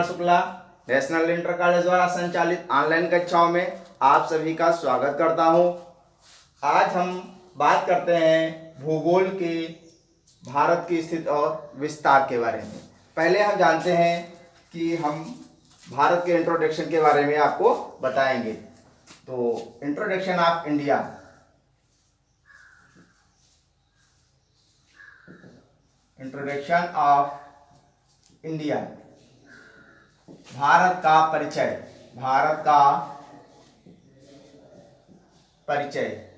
Kumar Shukla national inter college द्वारा संचालित online कक्षाओं में आप सभी का स्वागत करता हूं। आज हम बात करते हैं भूगोल के भारत की स्थिति और विस्तार के बारे में। पहले हम जानते हैं कि हम भारत के इंट्रोडक्शन के बारे में आपको बताएंगे। तो introduction of India, introduction of India, Bharat का परिचय, भारत का परिचय।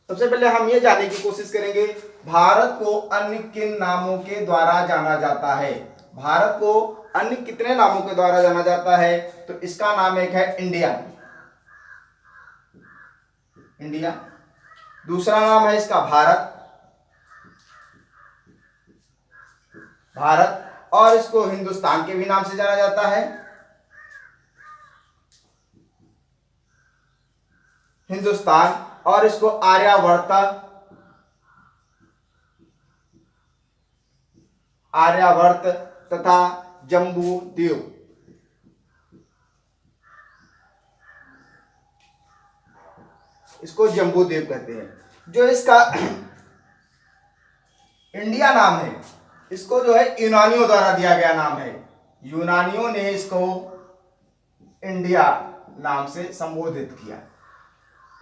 सबसे पहले हम ये जानने की कोशिश करेंगे भारत को अन्य किन नामों के द्वारा जाना जाता है। भारत को अन्य कितने नामों के द्वारा जाना जाता है? तो इसका नाम एक है इंडिया, इंडिया। दूसरा नाम है इसका भारत, भारत। और इसको हिंदुस्तान के भी नाम से जाना जाता है, हिंदुस्तान। और इसको आर्यावर्त, आर्यावर्त तथा जम्बू द्वीप, इसको जम्बू द्वीप कहते हैं। जो इसका इंडिया नाम है, इसको जो है यूनानियों द्वारा दिया गया नाम है। यूनानियों ने इसको इंडिया नाम से संबोधित किया।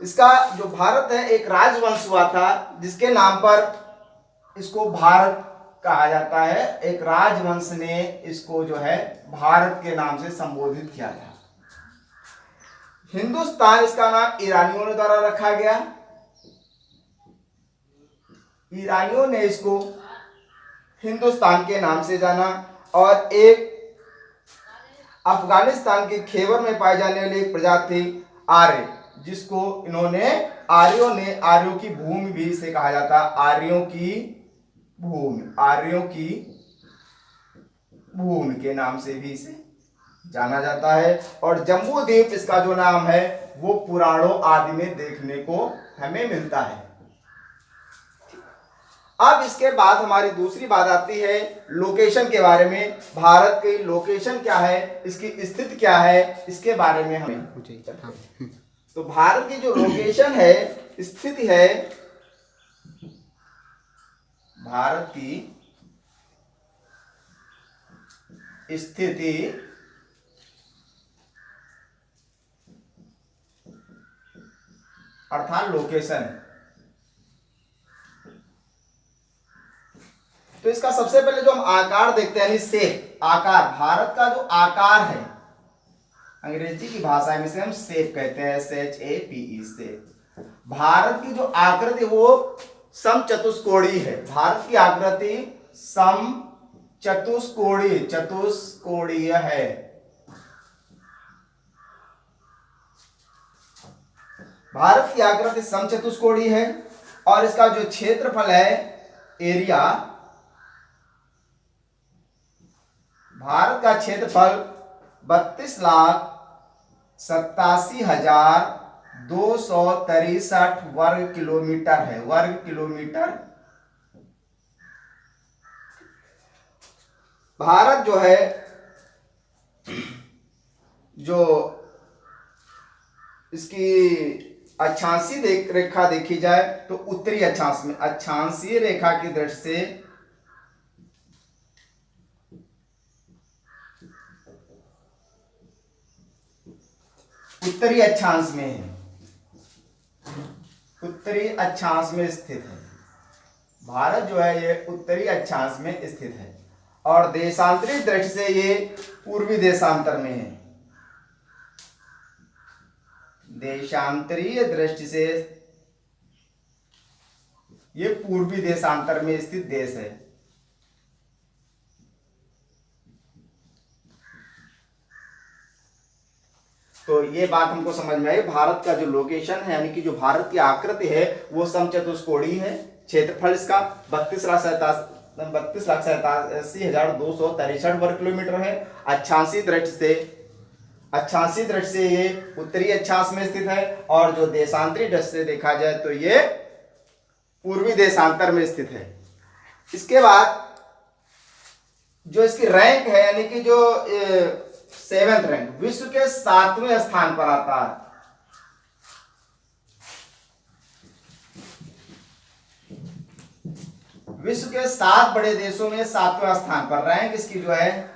इसका जो भारत है एक राजवंश हुआ था जिसके नाम पर इसको भारत कहा जाता है। एक राजवंश ने इसको जो है भारत के नाम से संबोधित किया था। हिंदुस्तान इसका नाम ईरानियों ने द्वारा रखा गया। ईरानियों ने इसको हिंदुस्तान के नाम से जाना। और एक अफगानिस्तान के खैबर में पाई जाने वाली एक प्रजाति आर्य, जिसको इन्होंने आर्यों ने, आर्यों की भूमि भी इसे कहा जाता है। आर्यों की भूमि, आर्यों की भूमि के नाम से भी इसे जाना जाता है। और जम्बू द्वीप इसका जो नाम है वो पुराणों आदि में देखने को हमें मिलता है। अब इसके बाद हमारी दूसरी बात आती है लोकेशन के बारे में। भारत की लोकेशन क्या है, इसकी स्थिति क्या है, इसके बारे में हमें। तो भारत की जो लोकेशन है, स्थिति है, भारत की स्थिति अर्थात लोकेशन। तो इसका सबसे पहले जो हम आकार देखते हैं, शेप, आकार। भारत का जो आकार है, अंग्रेजी की भाषा में इसे हम शेप कहते हैं, SHAPE, शेप। भारत की जो आकृति वो समचतुष्कोणीय है। भारत की आकृति समचतुष्कोणीय, चतुष्कोणीय है। भारत की आकृति समचतुष्कोणीय है। और इसका जो क्षेत्रफल है, एरिया, भारत का क्षेत्रफल 32,87,263 वर्ग किलोमीटर है, वर्ग किलोमीटर। भारत जो है, जो इसकी अक्षांशीय रेखा देखी जाए तो उत्तरी अक्षांश में, अक्षांशीय रेखा की दृष्टि से उत्तरी अक्षांश में है, उत्तरी अक्षांश में स्थित है। भारत जो है ये उत्तरी अक्षांश में स्थित है। और देशांतरी दृष्टि से ये पूर्वी देशांतर में है। देशांतरीय दृष्टि से ये पूर्वी देशांतर में स्थित देश है। तो ये बात हमको समझ में आई। भारत का जो लोकेशन है, यानी कि जो भारत की आकृति है वो समचतुष्कोणीय है। क्षेत्रफल इसका 32,87,263 वर्ग किलोमीटर है। अक्षांशीय दृष्टि से ये उत्तरी अक्षांश में स्थित है। और जो देशांतरी दृष्टि से देखा जाए तो ये पूर्वी देशांतर में स्थित है। इसके बाद जो इसकी रैंक है, यानी कि जो 7th रैंक, विश्व के 7वें स्थान पर आता है। विश्व के 7 बड़े देशों में 7वें स्थान पर रैंक इसकी जो है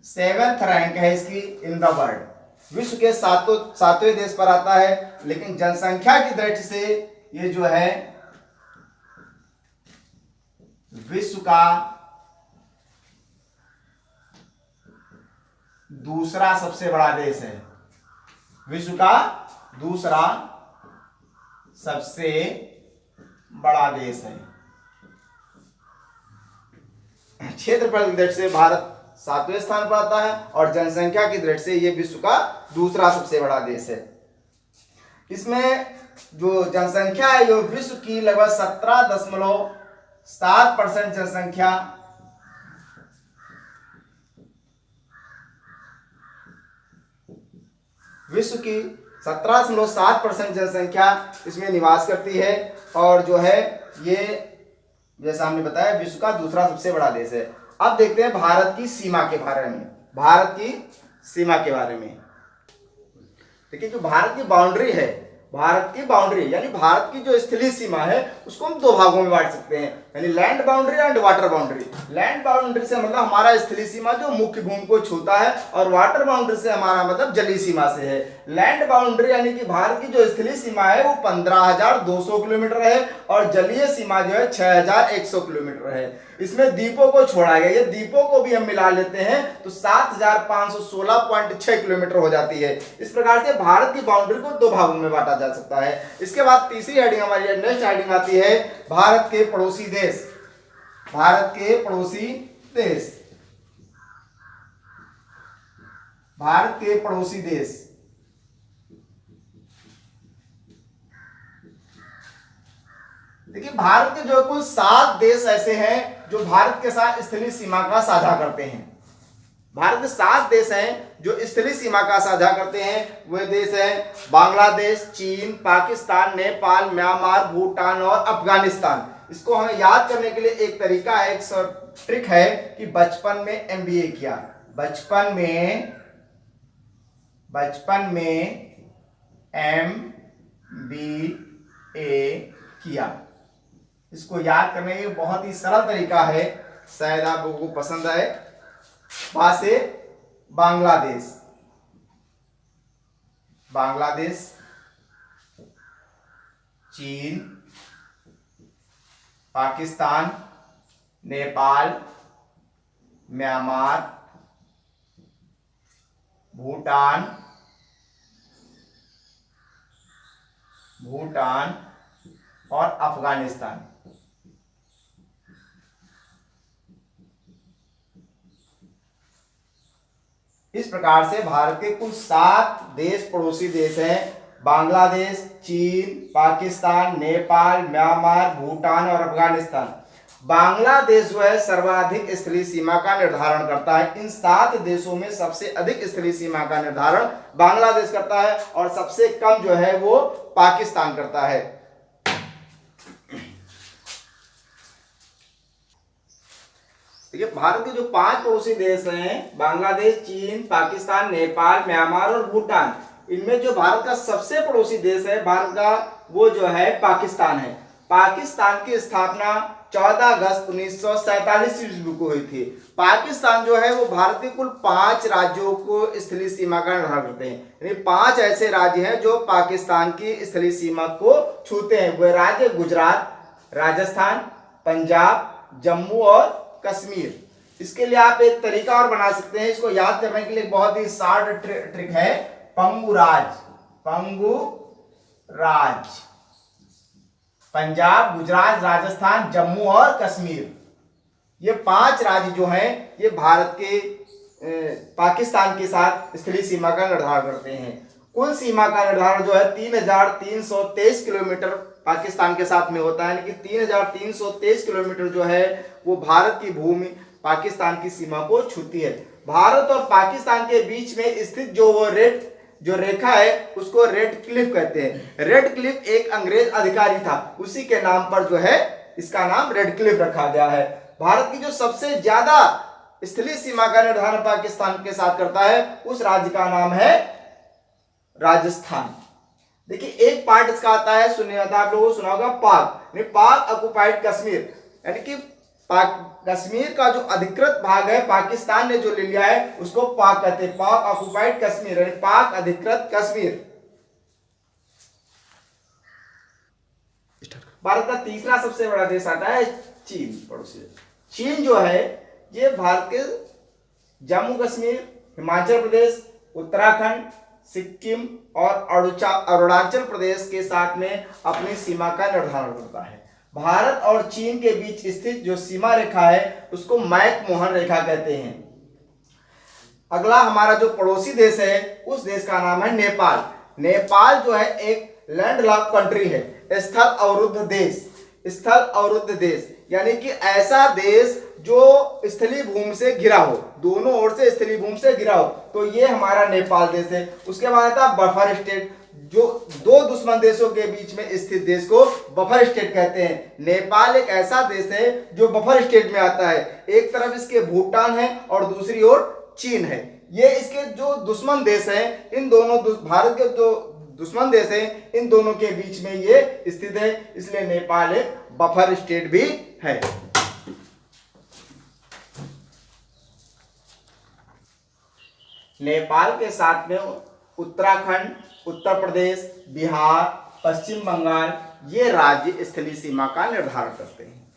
7th रैंक है इसकी इन द वर्ल्ड। विश्व के 7वें देश पर आता है, लेकिन जनसंख्या की दृष्टि से ये जो है विश्व का दूसरा सबसे बड़ा देश है। विश्व का दूसरा सबसे बड़ा देश है। क्षेत्रफल की दृष्टि से भारत 7वें स्थान पर आता है और जनसंख्या की दृष्टि से यह विश्व का दूसरा सबसे बड़ा देश है। इसमें जो जनसंख्या है, जो विश्व की लगभग 17.7% जनसंख्या विश्व की 17.7% जनसंख्या इसमें निवास करती है और जो है ये जैसा हमने बताया विश्व का दूसरा सबसे बड़ा देश है। अब देखते हैं भारत की सीमा के बारे में। भारत की सीमा के बारे में देखिए, जो भारत की बाउंड्री है, भारत की बाउंड्री यानी भारत की जो स्थलीय सीमा है उसको हम 2 भागों में बांट सकते हैं, यानी land boundary and water boundary. Land boundary से मतलब हमारा स्थलीय सीमा जो मुख्य भूमि को छूता है, और वाटर बाउंड्री से हमारा मतलब जलीय सीमा से है। लैंड बाउंड्री यानी कि भारत की जो स्थलीय सीमा है वो 15,200 किलोमीटर है और जलीय सीमा जो है 6,100 किलोमीटर है। इसमें द्वीपों को छोड़ा गया, ये द्वीपों को भी हम मिला लेते हैं तो 7,516.6 किलोमीटर हो जाती है। इस प्रकार से भारत की बाउंड्री को 2 भागों में बांटा जा सकता है। इसके बाद तीसरी हेडिंग हमारी नेक्स्ट हेडिंग आती है भारत के पड़ोसी देश। भारत के पड़ोसी देश, भारत के पड़ोसी देश। देखिए, भारत के जो कुल 7 देश ऐसे हैं जो भारत के साथ स्थलीय सीमा का साझा करते हैं। भारत के 7 देश हैं जो स्थलीय सीमा का साझा करते हैं। वे देश हैं बांग्लादेश, चीन, पाकिस्तान, नेपाल, म्यांमार, भूटान और अफगानिस्तान। इसको हमें याद करने के लिए एक तरीका है, एक ट्रिक है कि बचपन में MBA किया, बचपन में MBA किया। इसको याद करने के बहुत ही सरल तरीका है, शायद आप लोगों को पसंद आए। वहां से बांग्लादेश, बांग्लादेश, चीन, पाकिस्तान, नेपाल, म्यांमार, भूटान और अफगानिस्तान। इस प्रकार से भारत के कुल 7 देश पड़ोसी देश हैं, बांग्लादेश, चीन, पाकिस्तान, नेपाल, म्यांमार, भूटान और अफगानिस्तान। बांग्लादेश जो है सर्वाधिक स्थलीय सीमा का निर्धारण करता है। इन 7 देशों में सबसे अधिक स्थलीय सीमा का निर्धारण बांग्लादेश करता है और सबसे कम जो है वो पाकिस्तान करता है। देखिए, भारत के जो 5 पड़ोसी देश हैं, बांग्लादेश, चीन, पाकिस्तान, नेपाल, म्यांमार और भूटान, इनमें जो भारत का सबसे पड़ोसी देश है भारत का, वो जो है पाकिस्तान है। पाकिस्तान की स्थापना 14 अगस्त 1947 ईस्वी को हुई थी। पाकिस्तान जो है वो भारत के कुल 5 राज्यों को स्थलीय सीमा का निर्धारण करते हैं, यानी 5 ऐसे राज्य हैं जो पाकिस्तान की स्थलीय सीमा को छूते हैं। वे राज्य गुजरात, राजस्थान, पंजाब, जम्मू और कश्मीर। इसके लिए आप एक तरीका और बना सकते हैं, इसको याद करने के लिए बहुत ही शार्ट ट्रिक है, पंगुराज। पंजाब, गुजरात, राजस्थान, जम्मू और कश्मीर, ये 5 राज्य जो हैं ये भारत के पाकिस्तान के साथ स्थलीय सीमा का निर्धारण करते हैं। कुल सीमा का निर्धारण जो है 3,323 किलोमीटर पाकिस्तान के साथ में होता है, यानी कि 3,323 किलोमीटर जो है वो भारत की भूमि पाकिस्तान की सीमा को छूती है। भारत और पाकिस्तान के बीच में स्थित जो रेखा है उसको रेड क्लिफ कहते हैं। रेड क्लिफ एक अंग्रेज अधिकारी था, उसी के नाम पर जो है इसका नाम रेड क्लिफ रखा गया है। भारत की जो सबसे ज्यादा स्थलीय सीमा का निर्धारण पाकिस्तान के साथ करता है उस राज्य का नाम है राजस्थान। देखिए एक पार्ट इसका आता है, सुनिए आता आप लोगों को सुना होगा पाक, पाक ऑक्युपाइड कश्मीर, यानी कि कश्मीर का जो अधिकृत भाग है पाकिस्तान ने जो ले लिया है उसको पाक कहते हैं, पाक ऑक्युपाइड कश्मीर यानी पाक अधिकृत कश्मीर। भारत का तीसरा सबसे बड़ा देश आता है चीन, पड़ोसी। चीन जो है ये भारत के जम्मू कश्मीर, हिमाचल प्रदेश, उत्तराखंड, सिक्किम और अरुणाचल प्रदेश के साथ में अपनी सीमा का निर्धारण करता है। भारत और चीन के बीच स्थित जो सीमा रेखा है उसको मैक-मोहन रेखा कहते हैं। अगला हमारा जो पड़ोसी देश है उस देश का नाम है नेपाल। नेपाल जो है एक लैंडलॉक कंट्री है, स्थल अवरुद्ध देश, स्थल अवरुद्ध देश यानी कि ऐसा देश जो स्थलीय भूमि से घिरा हो, दोनों ओर से स्थलीय भूमि से घिरा हो, तो ये हमारा नेपाल देश है। उसके बाद आता है बफर स्टेट, जो दो दुश्मन देशों के बीच में स्थित देश को बफर स्टेट कहते हैं। नेपाल एक ऐसा देश है जो बफर स्टेट में आता है, एक तरफ इसके भूटान है और दूसरी ओर चीन है। ये इसके जो दुश्मन देश हैं, इन दोनों भारत के जो दुश्मन देश हैं इन दोनों के बीच में ये स्थित है, इसलिए नेपाल एक बफर स्टेट भी है। नेपाल के साथ में उत्तराखंड, उत्तर प्रदेश, बिहार, पश्चिम बंगाल ये राज्य स्थलीय सीमा का निर्धारण करते हैं।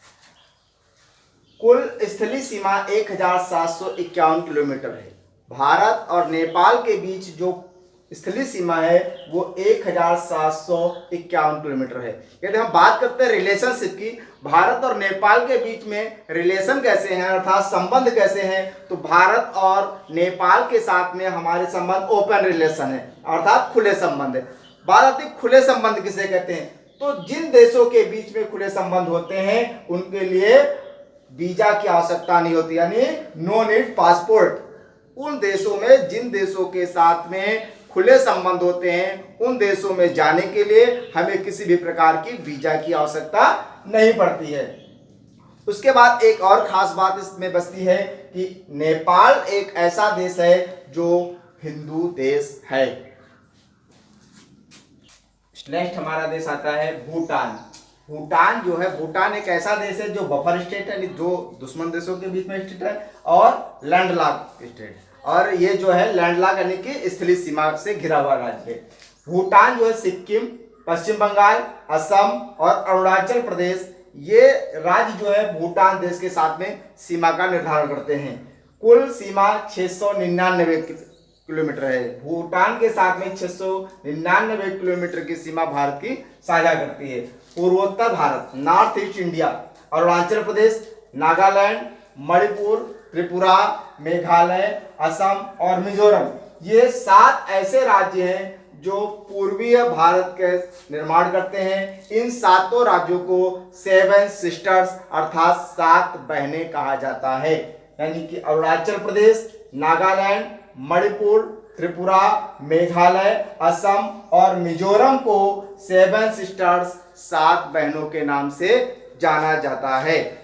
कुल स्थलीय सीमा 1751 किलोमीटर है। भारत और नेपाल के बीच जो स्थलीय सीमा है वो 1751 किलोमीटर है। यदि हम बात करते हैं रिलेशनशिप की, भारत और नेपाल के बीच में रिलेशन कैसे हैं अर्थात संबंध कैसे हैं, तो भारत और नेपाल के साथ में हमारे संबंध ओपन रिलेशन है अर्थात खुले संबंध है। बात आती है खुले संबंध किसे कहते हैं, तो जिन देशों के बीच में खुले संबंध होते हैं उनके लिए वीजा की आवश्यकता नहीं होती, यानी नो नीड पासपोर्ट। उन देशों में जिन देशों के साथ में खुले संबंध होते हैं उन देशों में जाने के लिए हमें किसी भी प्रकार की वीजा की आवश्यकता नहीं पड़ती है। उसके बाद एक और खास बात इसमें बचती है कि नेपाल एक ऐसा देश है जो हिंदू देश है। नेक्स्ट हमारा देश आता है भूटान। भूटान जो है, भूटान एक ऐसा देश है जो बफर स्टेट है, जो दुश्मन देशों के बीच में स्थित है और लैंडलॉक स्टेट है, और ये जो है लैंडलॉक यानी कि स्थलीय सीमा से घिरा हुआ राज्य है। भूटान जो है सिक्किम, पश्चिम बंगाल, असम और अरुणाचल प्रदेश ये राज्य जो है भूटान देश के साथ में सीमा का निर्धारण करते हैं। कुल सीमा 699 किलोमीटर है। भूटान के साथ में 699 किलोमीटर की सीमा भारत की साझा करती है। पूर्वोत्तर भारत, नॉर्थ ईस्ट इंडिया, अरुणाचल प्रदेश, नागालैंड, मणिपुर, त्रिपुरा, मेघालय, असम और मिजोरम ये 7 ऐसे राज्य हैं जो पूर्वीय भारत के निर्माण करते हैं। इन 7 राज्यों को 7 सिस्टर्स अर्थात 7 बहनें कहा जाता है, यानी कि अरुणाचल प्रदेश, नागालैंड, मणिपुर, त्रिपुरा, मेघालय, असम और मिजोरम को 7 सिस्टर्स 7 बहनों के नाम से जाना जाता है।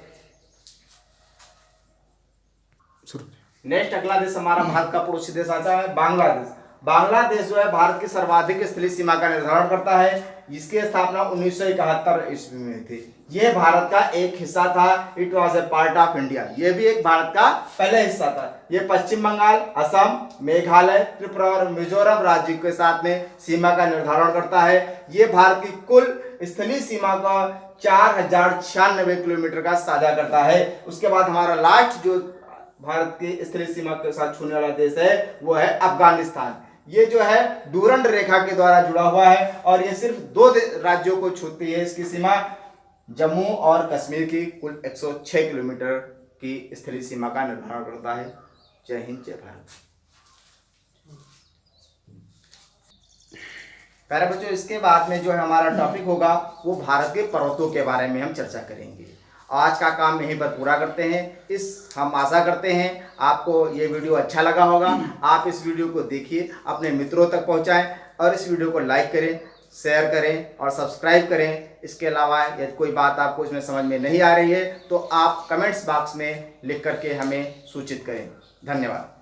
नेक्स्ट अगला देश हमारा भारत का पड़ोसी देश आता है बांग्लादेश। बांग्लादेश जो है भारत की सर्वाधिक स्थलीय सीमा का निर्धारण करता है। इसकी स्थापना 1971 ईस्वी में थी। यह भारत का एक हिस्सा था, it was a part of India. यह भी एक भारत का पहला हिस्सा था। यह पश्चिम बंगाल, असम, मेघालय, त्रिपुरा और मिजोरम राज्य के साथ में सीमा का निर्धारण करता है। यह भारत की कुल स्थलीय सीमा का 4096 किलोमीटर का साझा करता है। उसके बाद हमारा लास्ट जो भारत की स्थलीय सीमा के साथ छूने वाला देश है वो है अफगानिस्तान। ये जो है डूरंड रेखा के द्वारा जुड़ा हुआ है और ये सिर्फ 2 राज्यों को छूती है। इसकी सीमा जम्मू और कश्मीर की कुल 106 किलोमीटर की स्थलीय सीमा का निर्धारण करता है। जय हिंद, जय भारत। प्यारे बच्चों, इसके बाद में जो है हमारा टॉपिक होगा वो भारत के पर्वतों के बारे में हम चर्चा करेंगे। आज का काम यहीं पर पूरा करते हैं। हम आशा करते हैं आपको ये वीडियो अच्छा लगा होगा। आप इस वीडियो को देखिए, अपने मित्रों तक पहुंचाएं और इस वीडियो को लाइक करें, शेयर करें और सब्सक्राइब करें। इसके अलावा यदि कोई बात आपको इसमें समझ में नहीं आ रही है तो आप कमेंट्स बॉक्स में लिख करके हमें सूचित करें। धन्यवाद।